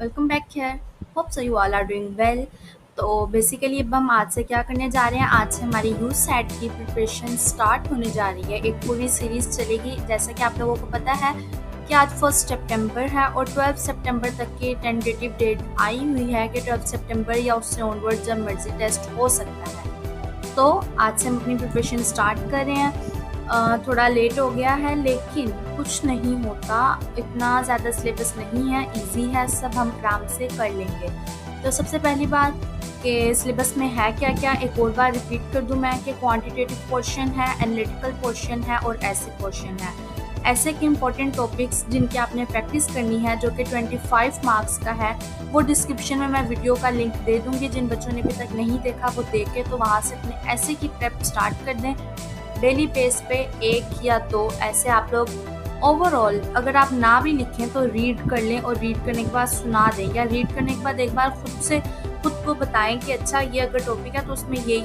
Welcome back here. Hope so you all are doing well. तो basically अब हम आज से क्या करने जा रहे हैं, आज से हमारी यूथ सेट की प्रिपरेशन स्टार्ट होने जा रही है। एक पूरी सीरीज़ चलेगी। जैसा कि आप लोगों को पता है कि आज 1 सितंबर है और 12 सितंबर तक की टेंटेटिव डेट आई हुई है कि 12 सितंबर या उससे ऑनवर्ड जब मर्जी टेस्ट हो सकता है। तो आज से हम अपनी प्रिपरेशन स्टार्ट कर रहे हैं। थोड़ा लेट हो गया है लेकिन कुछ नहीं होता, इतना ज़्यादा सिलेबस नहीं है, इजी है, सब हम आराम से कर लेंगे। तो सबसे पहली बात कि सिलेबस में है क्या क्या, एक और बार रिपीट कर दूं मैं कि क्वांटिटेटिव पोर्शन है, एनालिटिकल पोर्शन है और ऐसे पोर्शन है। ऐसे के इम्पोर्टेंट टॉपिक्स जिनकी आपने प्रैक्टिस करनी है जो कि 25 मार्क्स का है, वो डिस्क्रिप्शन में मैं वीडियो का लिंक दे दूंगी। जिन बच्चों ने अभी तक नहीं देखा वो देखे, तो वहाँ से अपने ऐसे की प्रेप स्टार्ट कर दें। डेली बेस पे 1 या 2 ऐसे आप लोग ओवरऑल, अगर आप ना भी लिखें तो रीड कर लें और रीड करने के बाद सुना दें, या रीड करने के बाद एक बार खुद को बताएं कि अच्छा ये अगर टॉपिक है तो उसमें ये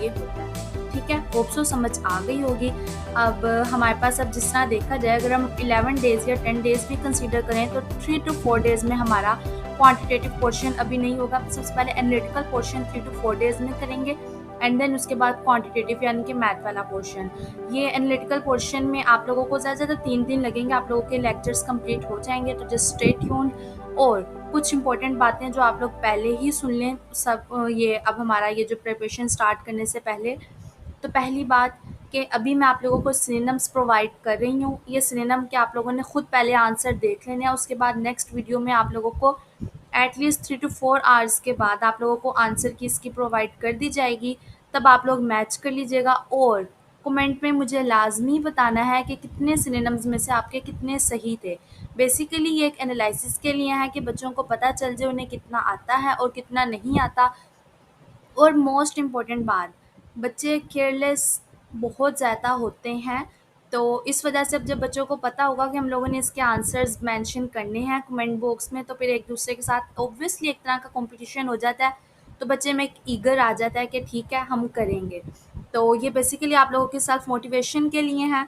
होता है। ठीक है, होप सो समझ आ गई होगी। अब हमारे पास अब जिस तरह देखा जाए, अगर हम 11 डेज़ या 10 डेज़ भी कंसीडर करें तो 3 to 4 डेज़ में हमारा क्वांटिटेटिव पोर्शन अभी नहीं होगा। सबसे पहले एनालिटिकल पोर्शन 3 to 4 डेज़ में करेंगे एंड देन उसके बाद क्वांटिटेटिव यानी कि मैथ वाला पोर्शन। ये एनालिटिकल पोर्शन में आप लोगों को ज़्यादा से ज़्यादा 3 दिन लगेंगे, आप लोगों के लेक्चर्स कंप्लीट हो जाएंगे। तो जस्ट स्टे ट्यून्ड। और कुछ इंपॉर्टेंट बातें जो आप लोग पहले ही सुन लें सब, ये अब हमारा ये जो प्रिपरेशन स्टार्ट करने से पहले। तो पहली बात कि अभी मैं आप लोगों को सिनोनिम्स प्रोवाइड कर रही हूँ। ये सिनोनिम के आप लोगों ने खुद पहले आंसर देख लेने हैं, उसके बाद नेक्स्ट वीडियो में आप लोगों को एटलीस्ट 3 to 4 आवर्स के बाद आप लोगों को आंसर की इसकी प्रोवाइड कर दी जाएगी। तब आप लोग मैच कर लीजिएगा और कमेंट में मुझे लाजमी बताना है कि कितने सिनोनिम्स में से आपके कितने सही थे। बेसिकली ये एक एनालिसिस के लिए है कि बच्चों को पता चल जाए उन्हें कितना आता है और कितना नहीं आता। और मोस्ट इम्पॉर्टेंट बात, बच्चे केयरलेस बहुत ज़्यादा होते हैं। तो इस वजह से अब जब बच्चों को पता होगा कि हम लोगों ने इसके आंसर्स मेंशन करने हैं कमेंट बॉक्स में, तो फिर एक दूसरे के साथ ऑब्वियसली एक तरह का कंपटीशन हो जाता है। तो बच्चे में एक ईगर आ जाता है कि ठीक है हम करेंगे। तो ये बेसिकली आप लोगों के सेल्फ मोटिवेशन के लिए है।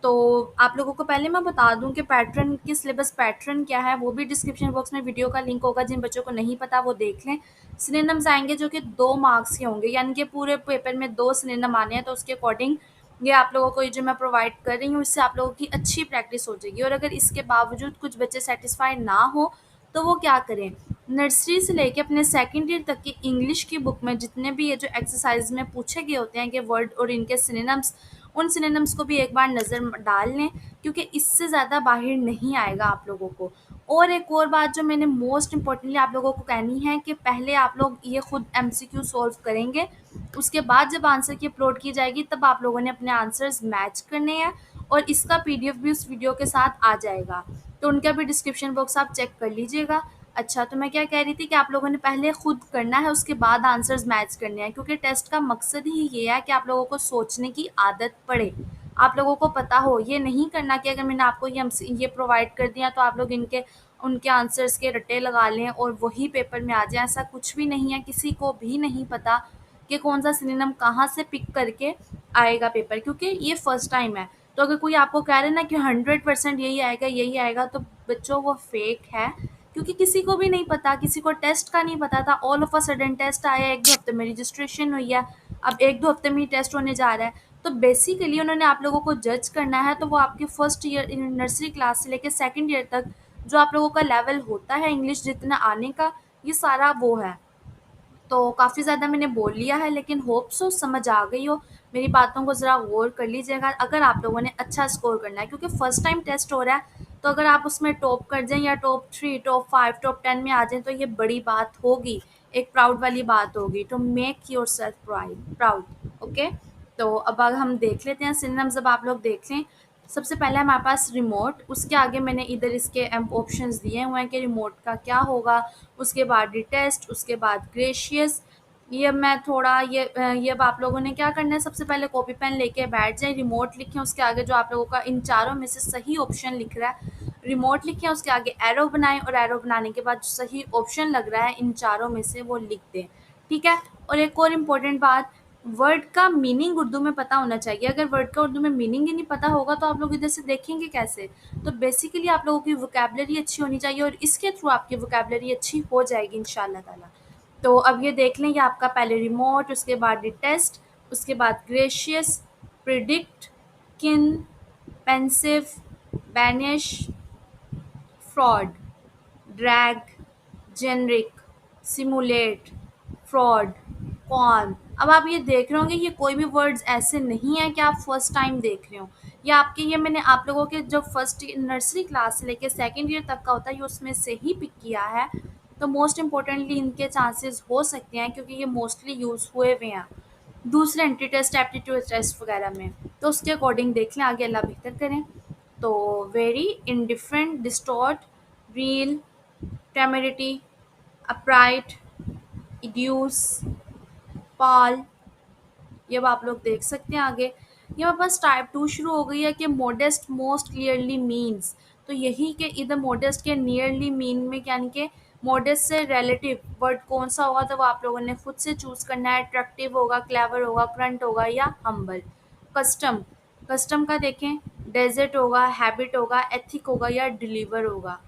तो आप लोगों को पहले मैं बता दूं कि पैटर्न की सिलेबस पैटर्न क्या है, वो भी डिस्क्रिप्शन बॉक्स में वीडियो का लिंक होगा। जिन बच्चों को नहीं पता वो देख लें। सिनोनिम्स आएंगे जो कि 2 मार्क्स के होंगे, यानी कि पूरे पेपर में 2 सिनोनिम आने हैं। तो उसके अकॉर्डिंग ये आप लोगों को ये जो मैं प्रोवाइड कर रही हूँ, इससे आप लोगों की अच्छी प्रैक्टिस हो जाएगी। और अगर इसके बावजूद कुछ बच्चे सेटिस्फाइड ना हो तो वो क्या करें, नर्सरी से लेके अपने सेकेंड ईयर तक की इंग्लिश की बुक में जितने भी ये जो एक्सरसाइज में पूछे गए होते हैं कि वर्ड और इनके सिनोनिम्स, उन सिनोनिम्स को भी एक बार नज़र डाल लें, क्योंकि इससे ज़्यादा बाहर नहीं आएगा आप लोगों को। और एक और बात जो मैंने मोस्ट इम्पोर्टेंटली आप लोगों को कहनी है कि पहले आप लोग ये खुद एमसीक्यू सॉल्व करेंगे, उसके बाद जब आंसर की अपलोड की जाएगी तब आप लोगों ने अपने आंसर्स मैच करने हैं। और इसका पीडीएफ भी उस वीडियो के साथ आ जाएगा, तो उनका भी डिस्क्रिप्शन बॉक्स आप चेक कर लीजिएगा। अच्छा, तो मैं क्या कह रही थी कि आप लोगों ने पहले खुद करना है, उसके बाद आंसर्स मैच करने हैं, क्योंकि टेस्ट का मकसद ही ये है कि आप लोगों को सोचने की आदत पड़े, आप लोगों को पता हो। ये नहीं करना कि अगर मैंने आपको ये प्रोवाइड कर दिया तो आप लोग इनके उनके आंसर्स के रट्टे लगा लें और वही पेपर में आ जाए। ऐसा कुछ भी नहीं है, किसी को भी नहीं पता कि कौन सा सिनोनिम कहाँ से पिक करके आएगा पेपर, क्योंकि ये फर्स्ट टाइम है। तो अगर कोई आपको कह रहे ना कि 100% यही आएगा, तो बच्चों वो फेक है, क्योंकि किसी को भी नहीं पता, किसी को टेस्ट का नहीं पता था। All of a sudden test आया, 1-2 हफ्ते में रजिस्ट्रेशन हुई है, अब 1-2 हफ्ते में ही टेस्ट होने जा रहा है। तो बेसिकली उन्होंने आप लोगों को जज करना है, तो वो आपके फर्स्ट ईयर नर्सरी क्लास से लेकर सेकंड ईयर तक जो आप लोगों का लेवल होता है इंग्लिश जितना आने का, ये सारा वो है। तो काफ़ी ज़्यादा मैंने बोल लिया है, लेकिन होप सो समझ आ गई हो। मेरी बातों को ज़रा गौर कर लीजिएगा अगर आप लोगों ने अच्छा स्कोर करना है, क्योंकि फर्स्ट टाइम टेस्ट हो रहा है। तो अगर आप उसमें टॉप कर जाएं या टॉप 3, टॉप 5, टॉप 10 में आ जाएं तो ये बड़ी बात होगी, एक प्राउड वाली बात होगी। तो make your self proud. Okay, तो अब हम देख लेते हैं सिनोनिम्स। जब आप लोग देख लें, सबसे पहले हमारे पास रिमोट, उसके आगे मैंने इधर इसके ऑप्शंस दिए हुए हैं कि रिमोट का क्या होगा। उसके बाद डिटेस्ट, उसके बाद ग्रेशियस। ये मैं थोड़ा ये अब आप लोगों ने क्या करना है, सबसे पहले कॉपी पेन लेके बैठ जाए, रिमोट लिखें, उसके आगे जो आप लोगों का इन चारों में से सही ऑप्शन लिख रहा है रिमोट लिखें, उसके आगे एरो बनाएं और एरो बनाने के बाद जो सही ऑप्शन लग रहा है इन चारों में से वो लिख दें। ठीक है। और एक और इम्पोर्टेंट बात, वर्ड का मीनिंग उर्दू में पता होना चाहिए। अगर वर्ड का उर्दू में मीनिंग ही नहीं पता होगा तो आप लोग इधर से देखेंगे कैसे? तो बेसिकली आप लोगों की वोकैबुलरी अच्छी होनी चाहिए और इसके थ्रू आपकी वोकैबुलरी अच्छी हो जाएगी इंशाल्लाह ताला। तो अब ये देख लें, ये आपका पहले रिमोट, उसके बाद डिटेस्ट, उसके बाद gracious, predict, kin, pensive, banish, fraud, drag, generic, simulate, fraud, con. अब आप ये देख रहे होंगे, ये कोई भी वर्ड्स ऐसे नहीं है कि आप फर्स्ट टाइम देख रहे हो। ये आपके, ये मैंने आप लोगों के जो फर्स्ट नर्सरी क्लास से लेके सेकेंड ईयर तक का होता है, ये उसमें से ही पिक किया है। तो मोस्ट इम्पोर्टेंटली इनके चांसेस हो सकते हैं क्योंकि ये मोस्टली यूज़ हुए हुए हैं दूसरे एंट्री टेस्ट, एप्टीट्यूड टेस्ट वगैरह में। तो उसके अकॉर्डिंग देख लें, आगे अल्लाह बेहतर करें। तो very, indifferent, distort, real, temerity, upright, educe, pal. ये अब आप लोग देख सकते हैं आगे। ये हमारे पास टाइप 2 शुरू हो गई है कि मोडेस्ट मोस्ट क्लियरली मीन्स। तो यही कि इधर मोडेस्ट के नियरली मीन में यानी कि मोडेस्ट से रिलेटिव वर्ड कौन सा होगा, तो वो आप लोगों ने खुद से चूज़ करना है। अट्रैक्टिव होगा, क्लेवर होगा, करंट होगा या हम्बल। कस्टम, कस्टम का देखें, डेजर्ट होगा, हैबिट होगा, एथिक होगा या डिलीवर होगा।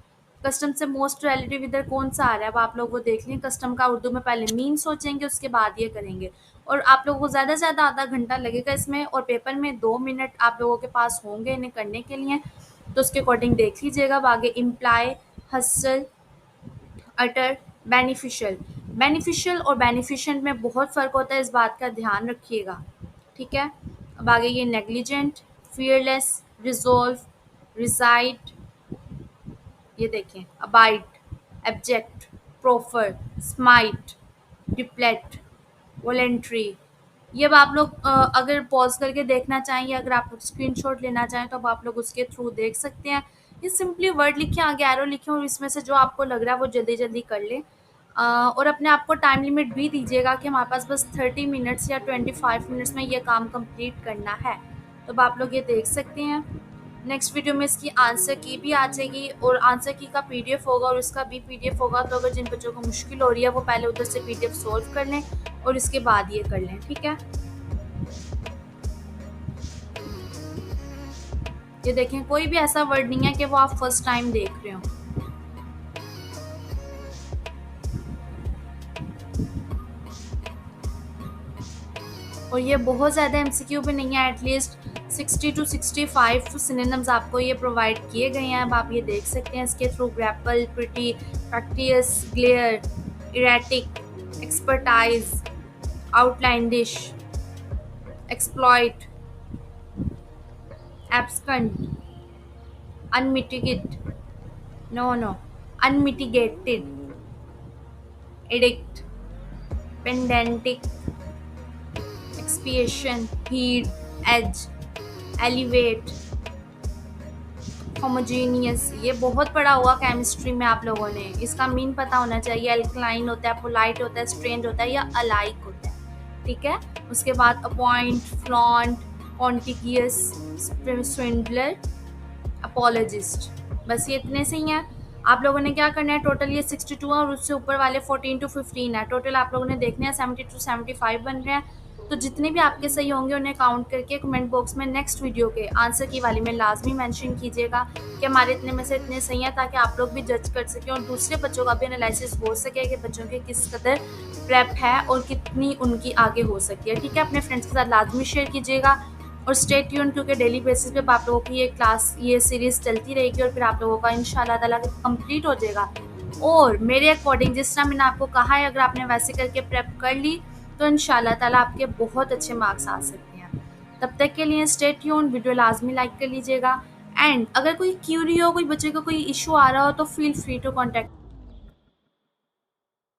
कस्टम से मोस्ट रिलेटिव इधर कौन सा आ रहा है, अब आप लोग वो देख लें। कस्टम का उर्दू में पहले मीन सोचेंगे, उसके बाद ये करेंगे। और आप लोगों को ज़्यादा से ज़्यादा आधा घंटा लगेगा इसमें, और पेपर में 2 मिनट आप लोगों के पास होंगे इन्हें करने के लिए। तो उसके अकॉर्डिंग देख लीजिएगा। अब आगे इम्प्लाई, हसल, अटर, बेनिफिशियल। बेनिफिशियल और बेनिफिशेंट में बहुत फ़र्क होता है, इस बात का ध्यान रखिएगा, ठीक है। अब आगे ये नेग्लिजेंट, फियरलेस, रिजोल्व, रिसाइड, ये देखें, abide, abject, proffer, smite, deplete, voluntary. ये अब आप लोग अगर पॉज करके देखना चाहें या अगर आप स्क्रीनशॉट लेना चाहें तो अब आप लोग उसके थ्रू देख सकते हैं। ये सिंपली वर्ड लिखे, आगे एरो लिखे और इसमें से जो आपको लग रहा है वो जल्दी जल्दी कर लें। और अपने आप को टाइम लिमिट भी दीजिएगा कि हमारे पास बस 30 मिनट्स या 25 मिनट्स में ये काम कंप्लीट करना है। तो अब आप लोग ये देख सकते हैं। नेक्स्ट वीडियो में इसकी आंसर की भी आ जाएगी और आंसर की का पीडीएफ होगा और इसका भी पीडीएफ होगा। तो अगर जिन बच्चों को मुश्किल हो रही है वो पहले उधर से पीडीएफ सॉल्व कर लें और इसके बाद ये कर लें, ठीक है। ये देखें, कोई भी ऐसा वर्ड नहीं है कि वो आप फर्स्ट टाइम देख रहे हो। और ये बहुत ज़्यादा एमसीक्यू भी नहीं है, एटलीस्ट 60 to 65 सिनोनिम्स आपको ये प्रोवाइड किए गए हैं। अब आप ये देख सकते हैं इसके through. Grapple, pretty, practice, glare, erratic, expertise, outlandish, exploit, abscond, unmitigate, no unmitigated, addict, pedantic, expiation, heat, edge, elevate, homogeneous. ये बहुत पढ़ा हुआ केमिस्ट्री में आप लोगों ने, इसका मीन पता होना चाहिए। अल्कलाइन होता है, पोलाइट होता है, स्ट्रेंज होता है या अलाइक होता है, ठीक है। उसके बाद अपॉइंट, फ्लॉन्ट, कॉन्टिगियस, स्विंडलर, अपोलॉजिस्ट। बस ये इतने से ही हैं। आप लोगों ने क्या करना है, टोटल ये 62 है और उससे ऊपर वाले 14 to 15 है। टोटल आप लोगों ने देखने हैं 70 to 75 बन रहे हैं। तो जितने भी आपके सही होंगे उन्हें काउंट करके कमेंट बॉक्स में नेक्स्ट वीडियो के आंसर की वाली में लाजमी मेंशन कीजिएगा कि हमारे इतने में से इतने सही हैं, ताकि आप लोग भी जज कर सकें और दूसरे बच्चों का भी एनालिसिस हो सके कि बच्चों के किस कदर प्रेप है और कितनी उनकी आगे हो सकती है, ठीक है। अपने फ्रेंड्स के साथ लाजमी शेयर कीजिएगा और स्टे ट्यून, क्योंकि डेली बेसिस पे आप लोगों की ये क्लास, ये सीरीज़ चलती रहेगी और फिर आप लोगों का इंशाल्लाह ताला कंप्लीट हो जाएगा। और मेरे अकॉर्डिंग जिस तरह मैंने आपको कहा है, अगर आपने वैसे करके प्रेप कर ली तो इंशाल्लाह ताला आपके बहुत अच्छे मार्क्स आ सकते हैं। तब तक के लिए स्टे ट्यून, वीडियो लाजमी लाइक कर लीजिएगा। एंड अगर कोई क्यूरी हो, कोई बच्चे को कोई इशू आ रहा हो तो फील फ्री टू कॉन्टैक्ट।